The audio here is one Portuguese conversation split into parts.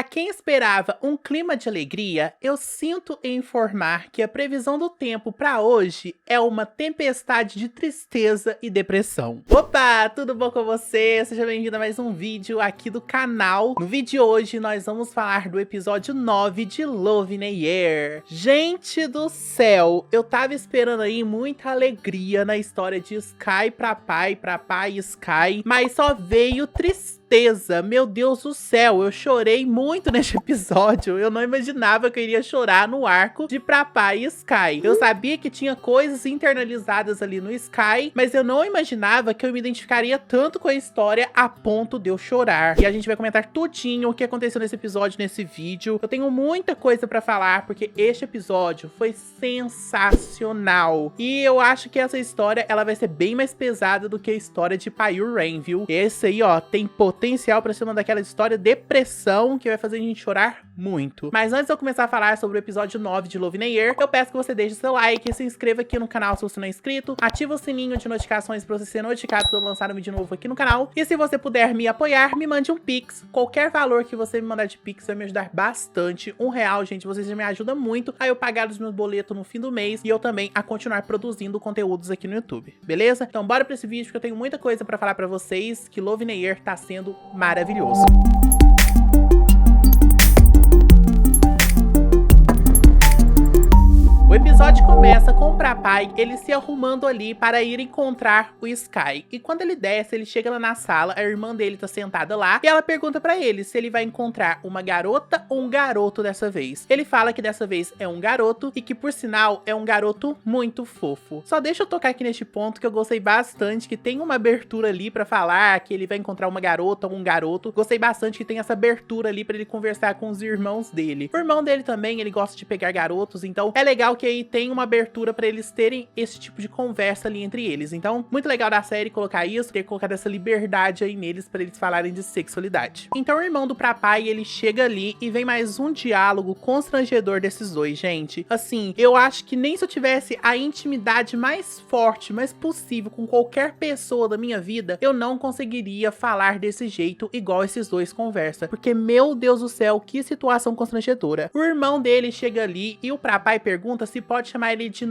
quem esperava um clima de alegria, eu sinto em informar que a previsão do tempo para hoje é uma tempestade de tristeza e depressão. Opa, tudo bom com você? Seja bem-vindo a mais um vídeo aqui do canal. No vídeo de hoje nós vamos falar do episódio 9 de Love in the Air. Gente do céu, eu tava esperando aí muita alegria na história de Sky pra pai e Sky, mas só veio tristeza. Meu Deus do céu, eu chorei muito neste episódio. Eu não imaginava que eu iria chorar no arco de Papai e Sky. Eu sabia que tinha coisas internalizadas ali no Sky, mas eu não imaginava que eu me identificaria tanto com a história a ponto de eu chorar. E a gente vai comentar tudinho o que aconteceu nesse episódio, nesse vídeo. Eu tenho muita coisa pra falar, porque este episódio foi sensacional. E eu acho que essa história, ela vai ser bem mais pesada do que a história de Payur Rain, viu? Esse aí, ó, tem potencial pra ser uma daquela história depressão que vai fazer a gente chorar muito. Mas antes de eu começar a falar sobre o episódio 9 de Love in the Air, eu peço que você deixe seu like, se inscreva aqui no canal se você não é inscrito, ativa o sininho de notificações pra você ser notificado quando eu lançar um vídeo novo aqui no canal. E se você puder me apoiar, me mande um Pix. Qualquer valor que você me mandar de Pix vai me ajudar bastante. R$1, gente, vocês já me ajudam muito a eu pagar os meus boletos no fim do mês e eu também a continuar produzindo conteúdos aqui no YouTube, beleza? Então bora pra esse vídeo que eu tenho muita coisa pra falar pra vocês, que Love in the Air tá sendo maravilhoso. O episódio começa com o Papai, ele se arrumando ali para ir encontrar o Sky. E quando ele desce, ele chega lá na sala, a irmã dele tá sentada lá, e ela pergunta pra ele se ele vai encontrar uma garota ou um garoto dessa vez. Ele fala que dessa vez é um garoto, e que por sinal é um garoto muito fofo. Só deixa eu tocar aqui neste ponto que eu gostei bastante, que tem uma abertura ali pra falar que ele vai encontrar uma garota ou um garoto. Gostei bastante que tem essa abertura ali pra ele conversar com os irmãos dele. O irmão dele também, ele gosta de pegar garotos, então é legal que aí tem uma abertura pra eles terem esse tipo de conversa ali entre eles. Então, muito legal da série colocar isso, ter colocado essa liberdade aí neles pra eles falarem de sexualidade. Então o irmão do Papai, ele chega ali e vem mais um diálogo constrangedor desses dois, gente. Assim, eu acho que nem se eu tivesse a intimidade mais forte, mais possível com qualquer pessoa da minha vida, eu não conseguiria falar desse jeito igual esses dois conversam. Porque, meu Deus do céu, que situação constrangedora. O irmão dele chega ali e o Papai pergunta se pode chamar ele de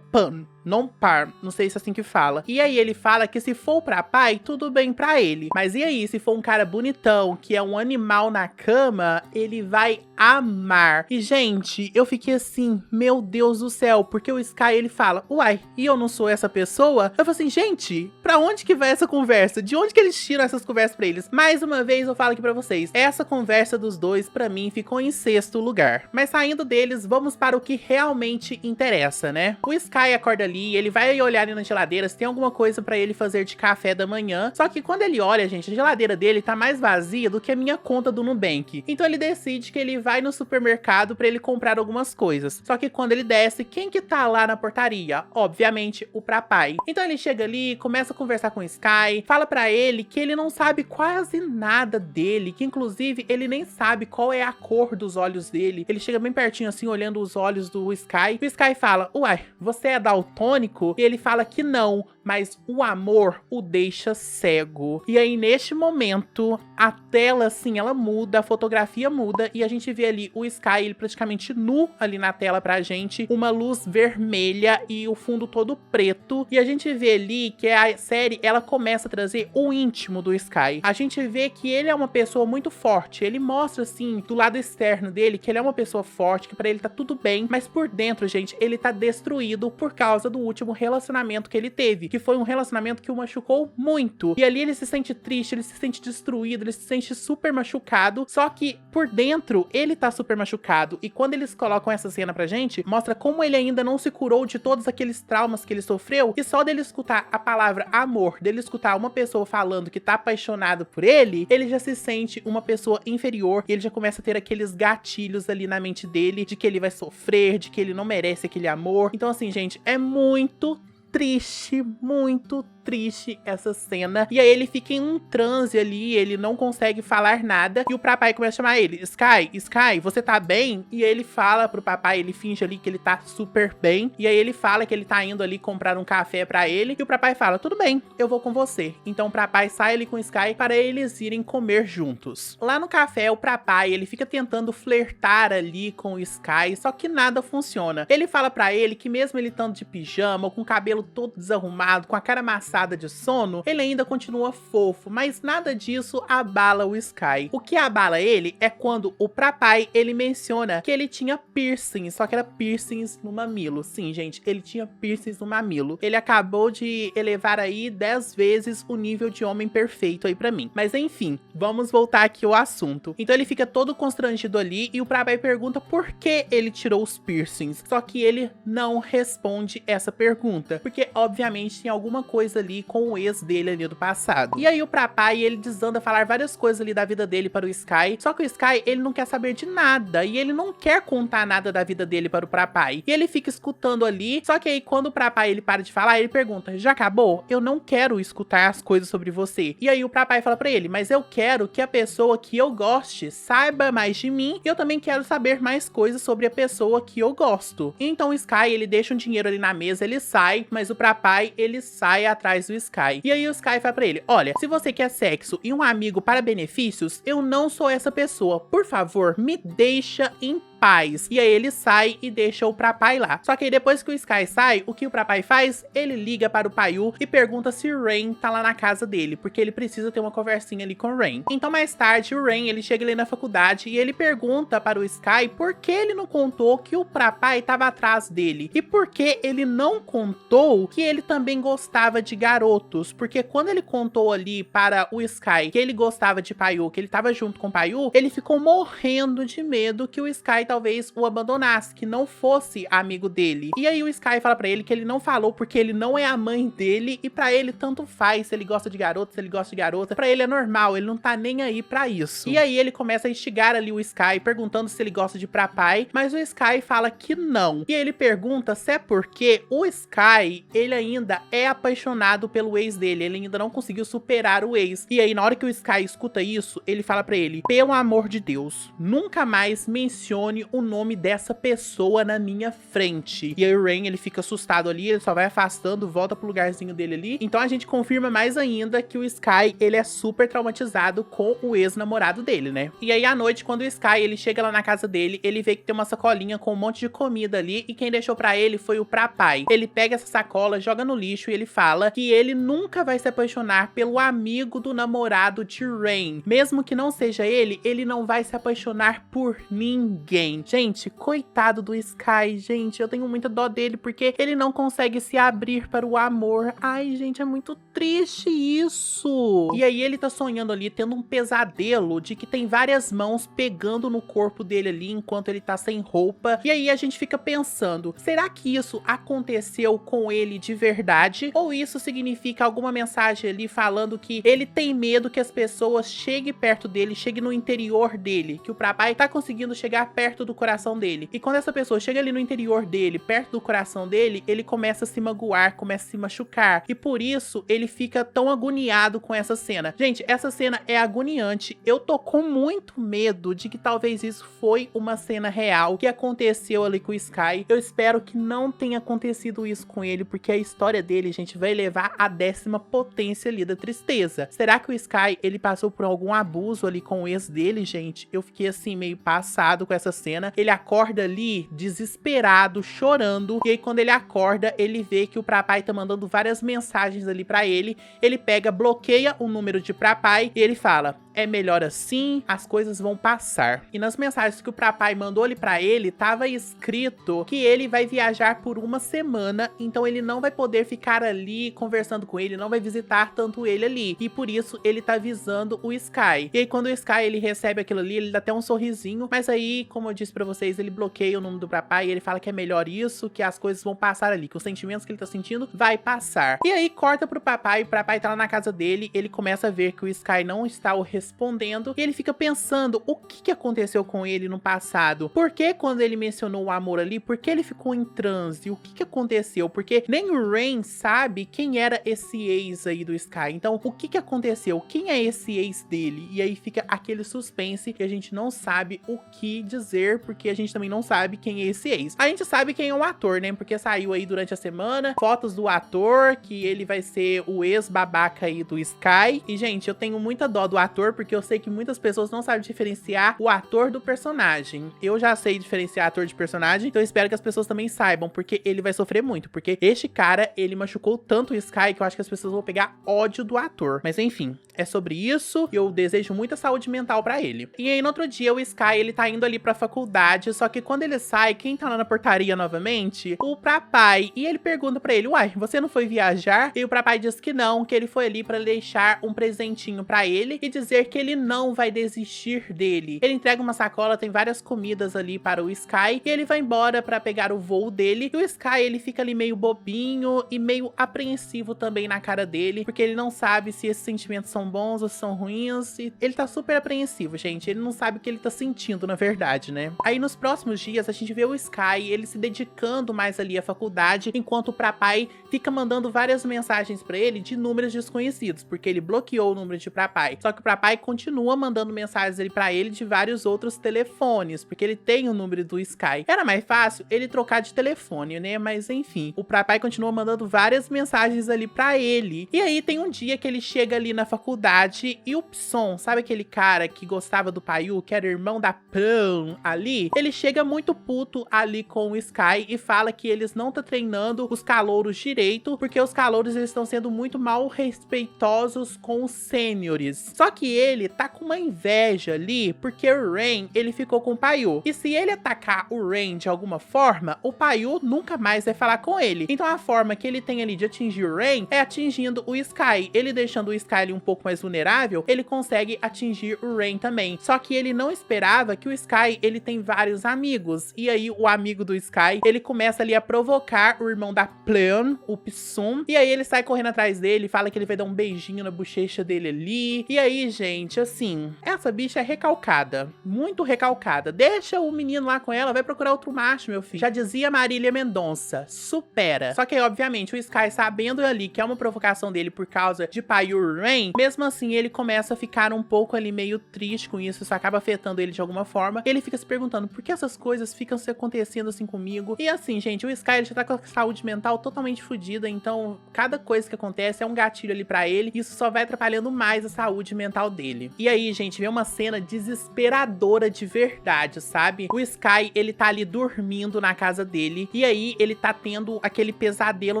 Nonpar, não sei se é assim que fala. E aí ele fala que se for o Papai, tudo bem pra ele. Mas e aí, se for um cara bonitão, que é um animal na cama, ele vai amar. E gente, eu fiquei assim, meu Deus do céu, porque o Sky, ele fala, uai, e eu não sou essa pessoa? Eu falo assim, gente, pra onde que vai essa conversa? De onde que eles tiram essas conversas pra eles? Mais uma vez eu falo aqui pra vocês, essa conversa dos dois, pra mim, ficou em sexto lugar. Mas saindo deles, vamos para o que realmente interessa, né? O Sky acorda ali, ele vai olhar ali na geladeira se tem alguma coisa pra ele fazer de café da manhã. Só que quando ele olha, gente, a geladeira dele tá mais vazia do que a minha conta do Nubank. Então ele decide que ele vai no supermercado pra ele comprar algumas coisas. Só que quando ele desce, quem que tá lá na portaria? Obviamente, o Papai. Então ele chega ali, começa a conversar com o Sky, fala pra ele que ele não sabe quase nada dele, que inclusive ele nem sabe qual é a cor dos olhos dele. Ele chega bem pertinho assim, olhando os olhos do Sky. O Sky fala, uai, você é daltônico? E ele fala que não, mas o amor o deixa cego. E aí, neste momento, a tela, assim, ela muda, a fotografia muda, e a gente vê ali o Sky, ele praticamente nu ali na tela pra gente, uma luz vermelha e o fundo todo preto. E a gente vê ali que a série, ela começa a trazer o íntimo do Sky. A gente vê que ele é uma pessoa muito forte, ele mostra, assim, do lado externo dele, que ele é uma pessoa forte, que pra ele tá tudo bem, mas por dentro, gente, ele tá destruído por causa do último relacionamento que ele teve, que foi um relacionamento que o machucou muito. E ali ele se sente triste, ele se sente destruído, ele se sente super machucado, só que por dentro ele tá super machucado. E quando eles colocam essa cena pra gente, mostra como ele ainda não se curou de todos aqueles traumas que ele sofreu, e só dele escutar a palavra amor, dele escutar uma pessoa falando que tá apaixonado por ele, ele já se sente uma pessoa inferior, e ele já começa a ter aqueles gatilhos ali na mente dele, de que ele vai sofrer, de que ele não merece aquele amor. Então assim, gente, é muito triste, muito triste essa cena. E aí ele fica em um transe ali, ele não consegue falar nada. E o papai começa a chamar ele, Sky, você tá bem? E ele fala pro papai, ele finge ali que ele tá super bem. E aí ele fala que ele tá indo ali comprar um café pra ele. E o papai fala, tudo bem, eu vou com você. Então o papai sai ali com o Sky para eles irem comer juntos. Lá no café, o papai, ele fica tentando flertar ali com o Sky, só que nada funciona. Ele fala pra ele que mesmo ele estando de pijama, com o cabelo todo desarrumado, com a cara amassada de sono, ele ainda continua fofo, mas nada disso abala o Sky. O que abala ele é quando o papai, ele menciona que ele tinha piercings, só que era piercings no mamilo. Sim, gente, ele tinha piercings no mamilo. Ele acabou de elevar aí 10 vezes o nível de homem perfeito aí pra mim. Mas enfim, vamos voltar aqui ao assunto. Então ele fica todo constrangido ali e o papai pergunta por que ele tirou os piercings. Só que ele não responde essa pergunta, porque obviamente tem alguma coisa ali com o ex dele ali do passado. E aí o papai, ele desanda a falar várias coisas ali da vida dele para o Sky, só que o Sky, ele não quer saber de nada e ele não quer contar nada da vida dele para o papai. E ele fica escutando ali, só que aí quando o papai, ele para de falar, ele pergunta, já acabou? Eu não quero escutar as coisas sobre você. E aí o papai fala pra ele, mas eu quero que a pessoa que eu goste saiba mais de mim e eu também quero saber mais coisas sobre a pessoa que eu gosto. Então o Sky, ele deixa um dinheiro ali na mesa, ele sai, mas o papai, ele sai atrás do Sky. E aí o Sky fala pra ele, olha, se você quer sexo e um amigo para benefícios, eu não sou essa pessoa. Por favor, me deixa em paz. E aí ele sai e deixa o papai lá. Só que aí depois que o Sky sai, o que o papai faz? Ele liga para o Payu e pergunta se o Rain tá lá na casa dele, porque ele precisa ter uma conversinha ali com o Rain. Então mais tarde o Rain, ele chega ali na faculdade e ele pergunta para o Sky por que ele não contou que o papai tava atrás dele e por que ele não contou que ele também gostava de garotos, porque quando ele contou ali para o Sky que ele gostava de Payu, que ele tava junto com o Payu, ele ficou morrendo de medo que o Sky talvez o abandonasse, que não fosse amigo dele. E aí o Sky fala pra ele que ele não falou porque ele não é a mãe dele e pra ele tanto faz se ele gosta de garoto, se ele gosta de garota. Pra ele é normal, ele não tá nem aí pra isso. E aí ele começa a instigar ali o Sky, perguntando se ele gosta de papai, mas o Sky fala que não. E ele pergunta se é porque o Sky, ele ainda é apaixonado pelo ex dele, ele ainda não conseguiu superar o ex. E aí na hora que o Sky escuta isso, ele fala pra ele, pelo amor de Deus, nunca mais mencione o nome dessa pessoa na minha frente. E aí o Rain, ele fica assustado ali, ele só vai afastando, volta pro lugarzinho dele ali. Então a gente confirma mais ainda que o Sky, ele é super traumatizado com o ex-namorado dele, né? E aí à noite, quando o Sky, ele chega lá na casa dele, ele vê que tem uma sacolinha com um monte de comida ali e quem deixou pra ele foi o papai. Ele pega essa sacola, joga no lixo e ele fala que ele nunca vai se apaixonar pelo amigo do namorado de Rain. Mesmo que não seja ele não vai se apaixonar por ninguém. Gente, coitado do Sky, gente, eu tenho muita dó dele porque ele não consegue se abrir para o amor. Ai, gente, é muito triste isso. E aí ele tá sonhando ali, tendo um pesadelo de que tem várias mãos pegando no corpo dele ali enquanto ele tá sem roupa. E aí a gente fica pensando, será que isso aconteceu com ele de verdade? Ou isso significa alguma mensagem ali falando que ele tem medo que as pessoas cheguem perto dele, cheguem no interior dele, que o papai tá conseguindo chegar perto do coração dele. E quando essa pessoa chega ali no interior dele, perto do coração dele, ele começa a se magoar, começa a se machucar. E por isso, ele fica tão agoniado com essa cena. Gente, essa cena é agoniante. Eu tô com muito medo de que talvez isso foi uma cena real que aconteceu ali com o Sky. Eu espero que não tenha acontecido isso com ele, porque a história dele, gente, vai levar a 10ª potência ali da tristeza. Será que o Sky, ele passou por algum abuso ali com o ex dele, gente? Eu fiquei assim, meio passado com essa cena. Ele acorda ali desesperado, chorando, e aí quando ele acorda, ele vê que o papai tá mandando várias mensagens ali pra ele. Ele pega, bloqueia o número de papai e ele fala, é melhor assim, as coisas vão passar. E nas mensagens que o papai mandou ali pra ele, tava escrito que ele vai viajar por uma semana, então ele não vai poder ficar ali conversando com ele, não vai visitar tanto ele ali, e por isso ele tá avisando o Sky. E aí quando o Sky, ele recebe aquilo ali, ele dá até um sorrisinho, mas aí, como eu disse pra vocês, ele bloqueia o nome do papai e ele fala que é melhor isso, que as coisas vão passar ali, que os sentimentos que ele tá sentindo vai passar. E aí corta pro papai, o papai tá lá na casa dele, ele começa a ver que o Sky não está o respondendo. E ele fica pensando o que aconteceu com ele no passado. Por que quando ele mencionou o amor ali, por que ele ficou em transe? O que aconteceu? Porque nem o Rain sabe quem era esse ex aí do Sky. Então, o que aconteceu? Quem é esse ex dele? E aí fica aquele suspense que a gente não sabe o que dizer, porque a gente também não sabe quem é esse ex. A gente sabe quem é o ator, né? Porque saiu aí durante a semana fotos do ator, que ele vai ser o ex-babaca aí do Sky. E, gente, eu tenho muita dó do ator, porque eu sei que muitas pessoas não sabem diferenciar o ator do personagem. Eu já sei diferenciar ator de personagem, então eu espero que as pessoas também saibam, porque ele vai sofrer muito. Porque este cara, ele machucou tanto o Sky que eu acho que as pessoas vão pegar ódio do ator. Mas enfim, é sobre isso. Eu desejo muita saúde mental pra ele. E aí, no outro dia, o Sky, ele tá indo ali pra faculdade, só que quando ele sai, quem tá lá na portaria novamente? O papai. E ele pergunta pra ele, uai, você não foi viajar? E o papai diz que não, que ele foi ali pra deixar um presentinho pra ele e dizer que ele não vai desistir dele. Ele entrega uma sacola, tem várias comidas ali para o Sky, e ele vai embora pra pegar o voo dele. E o Sky, ele fica ali meio bobinho e meio apreensivo também na cara dele, porque ele não sabe se esses sentimentos são bons ou são ruins, e ele tá super apreensivo, gente. Ele não sabe o que ele tá sentindo, na verdade, né? Aí, nos próximos dias, a gente vê o Sky, ele se dedicando mais ali à faculdade, enquanto o papai fica mandando várias mensagens pra ele de números desconhecidos, porque ele bloqueou o número de papai. Só que o papai continua mandando mensagens ali pra ele de vários outros telefones, porque ele tem o número do Sky. Era mais fácil ele trocar de telefone, né? Mas enfim, o papai continua mandando várias mensagens ali pra ele. E aí tem um dia que ele chega ali na faculdade e o Pson, sabe aquele cara que gostava do Payu, que era irmão da Plan ali? Ele chega muito puto ali com o Sky e fala que eles não tá treinando os calouros direito, porque os calouros eles estão sendo muito mal respeitosos com os sêniores. Só que ele tá com uma inveja ali, porque o Rain, ele ficou com o Payu. E se ele atacar o Rain de alguma forma, o Payu nunca mais vai falar com ele. Então a forma que ele tem ali de atingir o Rain é atingindo o Sky. Ele deixando o Sky ali um pouco mais vulnerável, ele consegue atingir o Rain também. Só que ele não esperava que o Sky, ele tem vários amigos. E aí o amigo do Sky, ele começa ali a provocar o irmão da Plan, o Psum. E aí ele sai correndo atrás dele, fala que ele vai dar um beijinho na bochecha dele ali. E aí, gente, assim, essa bicha é recalcada. Muito recalcada. Deixa o menino lá com ela, vai procurar outro macho, meu filho. Já dizia Marília Mendonça, supera. Só que aí, obviamente, o Sky, sabendo ali que é uma provocação dele por causa de Payu Rain, mesmo assim, ele começa a ficar um pouco ali meio triste com isso acaba afetando ele de alguma forma. Ele fica se perguntando por que essas coisas ficam se acontecendo assim comigo. E assim, gente, o Sky, ele já tá com a saúde mental totalmente fodida, então cada coisa que acontece é um gatilho ali pra ele, e isso só vai atrapalhando mais a saúde mental dele. E aí, gente, vê uma cena desesperadora de verdade, sabe? O Sky, ele tá ali dormindo na casa dele, e aí ele tá tendo aquele pesadelo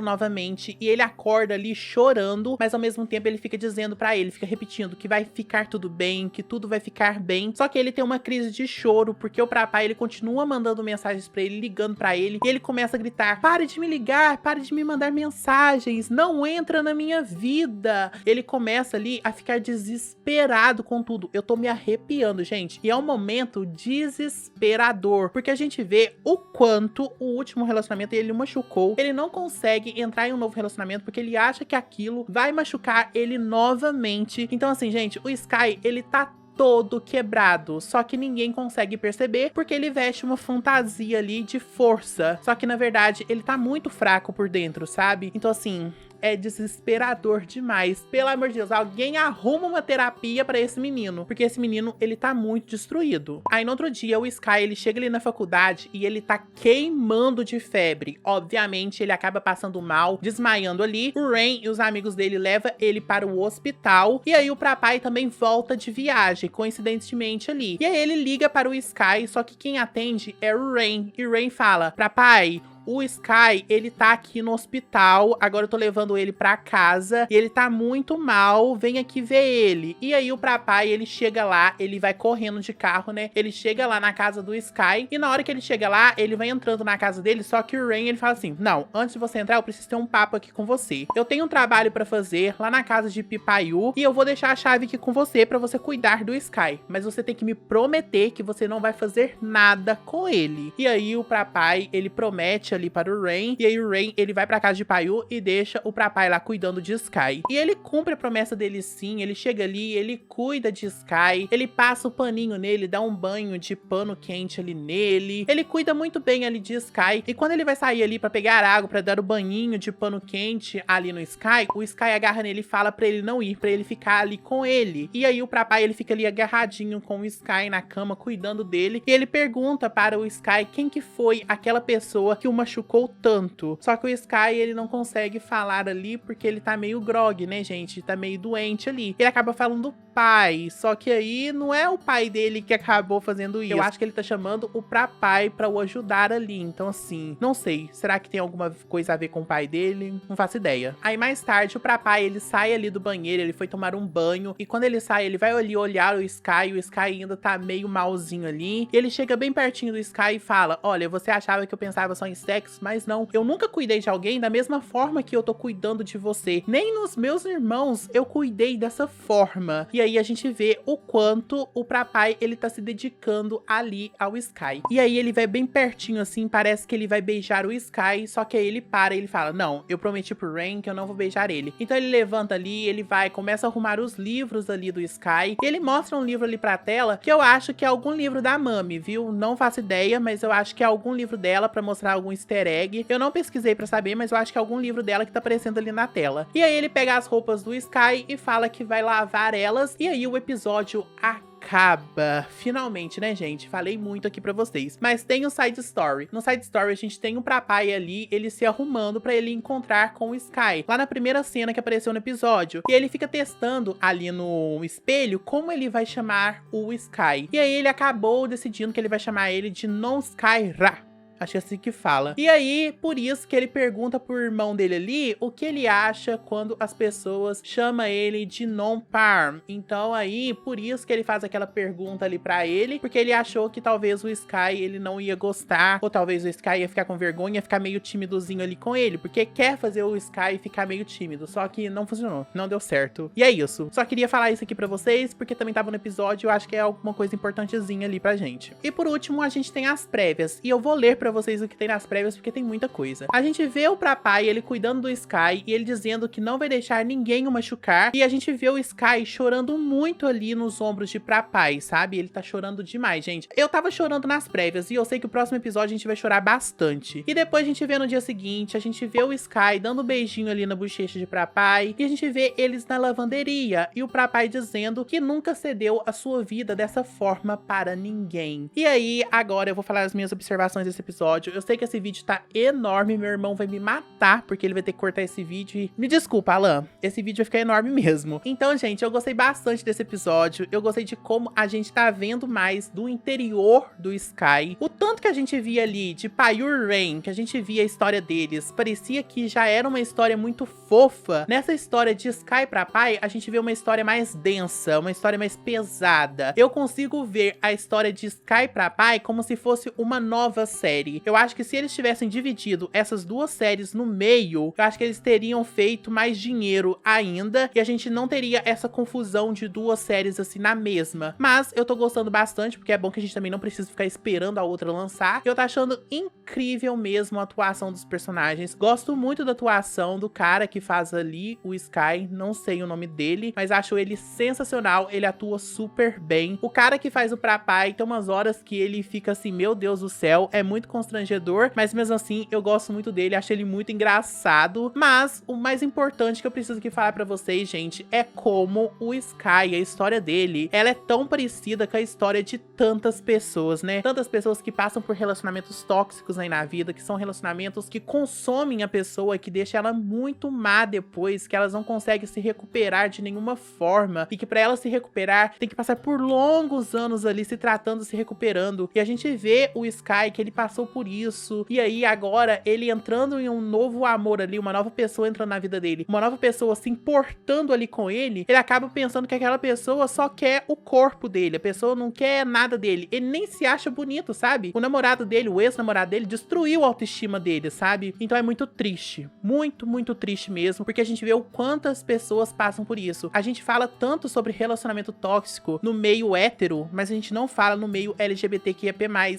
novamente, e ele acorda ali chorando, mas ao mesmo tempo ele fica dizendo pra ele, fica repetindo que vai ficar tudo bem, que tudo vai ficar bem. Só que ele tem uma crise de choro, porque o papai, ele continua mandando mensagens pra ele, ligando pra ele, e ele começa a gritar, pare de me ligar, pare de me mandar mensagens, não entra na minha vida. Ele começa ali a ficar desesperado com tudo. Eu tô me arrepiando, gente, e é um momento desesperador, porque a gente vê o quanto o último relacionamento ele machucou. Ele não consegue entrar em um novo relacionamento porque ele acha que aquilo vai machucar ele novamente. Então assim, gente, o Sky, ele tá todo quebrado, só que ninguém consegue perceber porque ele veste uma fantasia ali de força, só que na verdade ele tá muito fraco por dentro, sabe? Então assim, é desesperador demais. Pelo amor de Deus, alguém arruma uma terapia pra esse menino, porque esse menino, ele tá muito destruído. Aí no outro dia, o Sky, ele chega ali na faculdade e ele tá queimando de febre. Obviamente, ele acaba passando mal, desmaiando ali. O Rain e os amigos dele levam ele para o hospital, e aí o papai também volta de viagem, coincidentemente ali. E aí ele liga para o Sky, só que quem atende é o Rain. E o Rain fala, papai, o Sky, ele tá aqui no hospital, agora eu tô levando ele pra casa, e ele tá muito mal, vem aqui ver ele. E aí o papai, ele chega lá, ele vai correndo de carro, né? Ele chega lá na casa do Sky, e na hora que ele chega lá, ele vai entrando na casa dele, só que o Rain, ele fala assim, não, antes de você entrar, eu preciso ter um papo aqui com você. Eu tenho um trabalho pra fazer lá na casa de Pipayu, e eu vou deixar a chave aqui com você pra você cuidar do Sky, mas você tem que me prometer que você não vai fazer nada com ele. E aí o papai, ele promete ali para o Rain. E aí o Rain, ele vai pra casa de Paiu e deixa o Papai lá cuidando de Sky. E ele cumpre a promessa dele sim, ele chega ali, ele cuida de Sky, ele passa o paninho nele, dá um banho de pano quente ali nele, ele cuida muito bem ali de Sky. E quando ele vai sair ali pra pegar água, pra dar o banhinho de pano quente ali no Sky, o Sky agarra nele e fala pra ele não ir, pra ele ficar ali com ele. E aí o Papai, ele fica ali agarradinho com o Sky na cama, cuidando dele. E ele pergunta para o Sky quem que foi aquela pessoa que o machucou tanto. Só que o Sky, ele não consegue falar ali porque ele tá meio grog, né, gente? Tá meio doente ali. Ele acaba falando pai, só que aí não é o pai dele que acabou fazendo isso. Eu acho que ele tá chamando o Papai pra o ajudar ali. Então, assim, não sei. Será que tem alguma coisa a ver com o pai dele? Não faço ideia. Aí, mais tarde, o Papai, ele sai ali do banheiro, ele foi tomar um banho. E quando ele sai, ele vai ali olhar o Sky ainda tá meio malzinho ali. E ele chega bem pertinho do Sky e fala, olha, você achava que eu pensava só em sexo, mas não. Eu nunca cuidei de alguém da mesma forma que eu tô cuidando de você. Nem nos meus irmãos eu cuidei dessa forma. E aí a gente vê o quanto o Papai, ele tá se dedicando ali ao Sky. E aí ele vai bem pertinho assim, parece que ele vai beijar o Sky, só que aí ele para e ele fala, não, eu prometi pro Rain que eu não vou beijar ele. Então ele levanta ali, ele vai, começa a arrumar os livros ali do Sky. E ele mostra um livro ali pra tela, que eu acho que é algum livro da Mami, viu? Não faço ideia, mas eu acho que é algum livro dela pra mostrar algum easter egg. Eu não pesquisei pra saber, mas eu acho que é algum livro dela que tá aparecendo ali na tela. E aí ele pega as roupas do Sky e fala que vai lavar elas. E aí o episódio acaba. Finalmente, né, gente? Falei muito aqui pra vocês. Mas tem o side story. No side story, a gente tem o Papai ali, ele se arrumando pra ele encontrar com o Sky. Lá na primeira cena que apareceu no episódio. E ele fica testando ali no espelho como ele vai chamar o Sky. E aí ele acabou decidindo que ele vai chamar ele de Non Sky Ra. Acho que é assim que fala. E aí, por isso que ele pergunta pro irmão dele ali o que ele acha quando as pessoas chamam ele de non-parm. Então aí, por isso que ele faz aquela pergunta ali pra ele, porque ele achou que talvez o Sky, ele não ia gostar, ou talvez o Sky ia ficar com vergonha, ia ficar meio timidozinho ali com ele, porque quer fazer o Sky ficar meio tímido, só que não funcionou, não deu certo. E é isso. Só queria falar isso aqui pra vocês, porque também tava no episódio, eu acho que é alguma coisa importantezinha ali pra gente. E por último, a gente tem as prévias, e eu vou ler pra vocês o que tem nas prévias, porque tem muita coisa. A gente vê o Papai, ele cuidando do Sky, e ele dizendo que não vai deixar ninguém o machucar, e a gente vê o Sky chorando muito ali nos ombros de Papai, sabe? Ele tá chorando demais, gente. Eu tava chorando nas prévias, e eu sei que o próximo episódio a gente vai chorar bastante. E depois a gente vê no dia seguinte, a gente vê o Sky dando um beijinho ali na bochecha de Papai, e a gente vê eles na lavanderia, e o Papai dizendo que nunca cedeu a sua vida dessa forma para ninguém. E aí, agora eu vou falar as minhas observações desse episódio. Eu sei que esse vídeo tá enorme, meu irmão vai me matar, porque ele vai ter que cortar esse vídeo e... Me desculpa, Alan, esse vídeo vai ficar enorme mesmo. Então, gente, eu gostei bastante desse episódio, eu gostei de como a gente tá vendo mais do interior do Sky. O tanto que a gente via ali de Paiur Rain, que a gente via a história deles, parecia que já era uma história muito fofa. Nessa história de Sky pra Pai, a gente vê uma história mais densa, uma história mais pesada. Eu consigo ver a história de Sky pra Pai como se fosse uma nova série. Eu acho que se eles tivessem dividido essas duas séries no meio, eu acho que eles teriam feito mais dinheiro ainda, e a gente não teria essa confusão de duas séries assim na mesma. Mas eu tô gostando bastante, porque é bom que a gente também não precisa ficar esperando a outra lançar. Eu tô achando incrível mesmo a atuação dos personagens. Gosto muito da atuação do cara que faz ali o Sky, não sei o nome dele, mas acho ele sensacional, ele atua super bem. O cara que faz o Papai, tem umas horas que ele fica assim, meu Deus do céu, é muito constrangedor, mas mesmo assim eu gosto muito dele, acho ele muito engraçado. Mas o mais importante que eu preciso aqui falar pra vocês, gente, é como o Sky, a história dele, ela é tão parecida com a história de tantas pessoas, né? Tantas pessoas que passam por relacionamentos tóxicos aí na vida, que são relacionamentos que consomem a pessoa, que deixa ela muito má depois, que elas não conseguem se recuperar de nenhuma forma, e que pra ela se recuperar, tem que passar por longos anos ali se tratando, se recuperando. E a gente vê o Sky, que ele passou por isso, e aí agora ele entrando em um novo amor ali, uma nova pessoa entrando na vida dele, uma nova pessoa se importando ali com ele, ele acaba pensando que aquela pessoa só quer o corpo dele, a pessoa não quer nada dele, ele nem se acha bonito, sabe? O namorado dele, o ex-namorado dele, destruiu a autoestima dele, sabe? Então é muito triste, muito, muito triste mesmo, porque a gente vê o quantas pessoas passam por isso. A gente fala tanto sobre relacionamento tóxico no meio hétero, mas a gente não fala no meio LGBTQIAP+,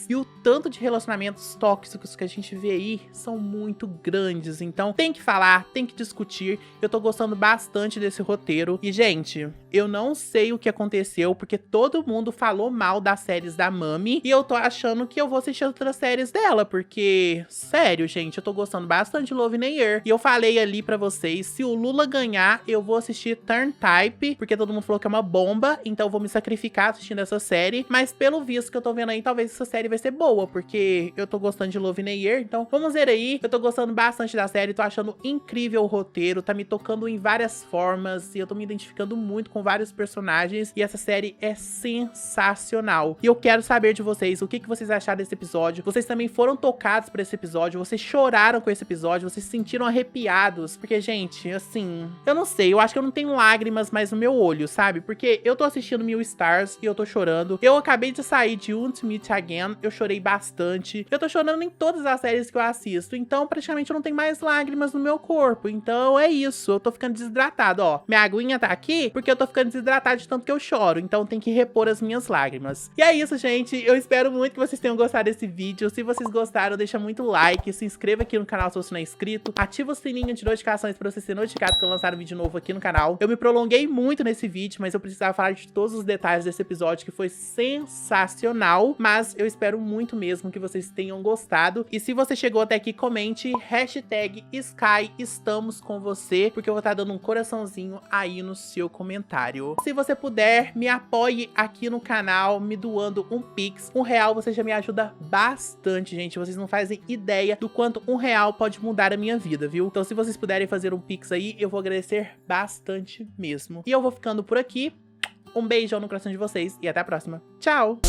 e o tanto de relacionamento relacionamentos tóxicos que a gente vê aí são muito grandes. Então tem que falar, tem que discutir. Eu tô gostando bastante desse roteiro. E, gente, eu não sei o que aconteceu, porque todo mundo falou mal das séries da Mami. E eu tô achando que eu vou assistir outras séries dela, porque, sério, gente, eu tô gostando bastante de Love in the Air. E eu falei ali pra vocês, se o Lula ganhar, eu vou assistir Turn Type, porque todo mundo falou que é uma bomba, então eu vou me sacrificar assistindo essa série. Mas pelo visto que eu tô vendo aí, talvez essa série vai ser boa, porque eu tô gostando de Love in the Air. Então vamos ver aí. Eu tô gostando bastante da série, tô achando incrível o roteiro, tá me tocando em várias formas, e eu tô me identificando muito com vários personagens, e essa série é sensacional. E eu quero saber de vocês, o que vocês acharam desse episódio? Vocês também foram tocados por esse episódio? Vocês choraram com esse episódio? Vocês se sentiram arrepiados? Porque, gente, assim, eu não sei, eu acho que eu não tenho lágrimas mais no meu olho, sabe? Porque eu tô assistindo Mil Stars e eu tô chorando. Eu acabei de sair de Want to Meet Again, eu chorei bastante. Eu tô chorando em todas as séries que eu assisto, então praticamente eu não tenho mais lágrimas no meu corpo. Então é isso, eu tô ficando desidratado, ó. Minha aguinha tá aqui porque eu tô ficando desidratado de tanto que eu choro, então tem que repor as minhas lágrimas. E é isso, gente, eu espero muito que vocês tenham gostado desse vídeo. Se vocês gostaram, deixa muito like, se inscreva aqui no canal se você não é inscrito, ativa o sininho de notificações pra você ser notificado que eu lançar um vídeo novo aqui no canal. Eu me prolonguei muito nesse vídeo, mas eu precisava falar de todos os detalhes desse episódio, que foi sensacional, mas eu espero muito mesmo que vocês tenham gostado. E se você chegou até aqui, comente hashtag Sky, estamos com você, porque eu vou estar dando um coraçãozinho aí no seu comentário. Se você puder, me apoie aqui no canal, me doando um Pix. R$1 você já me ajuda bastante, gente. Vocês não fazem ideia do quanto R$1 pode mudar a minha vida, viu? Então se vocês puderem fazer um Pix aí, eu vou agradecer bastante mesmo. E eu vou ficando por aqui. Um beijão no coração de vocês e até a próxima. Tchau!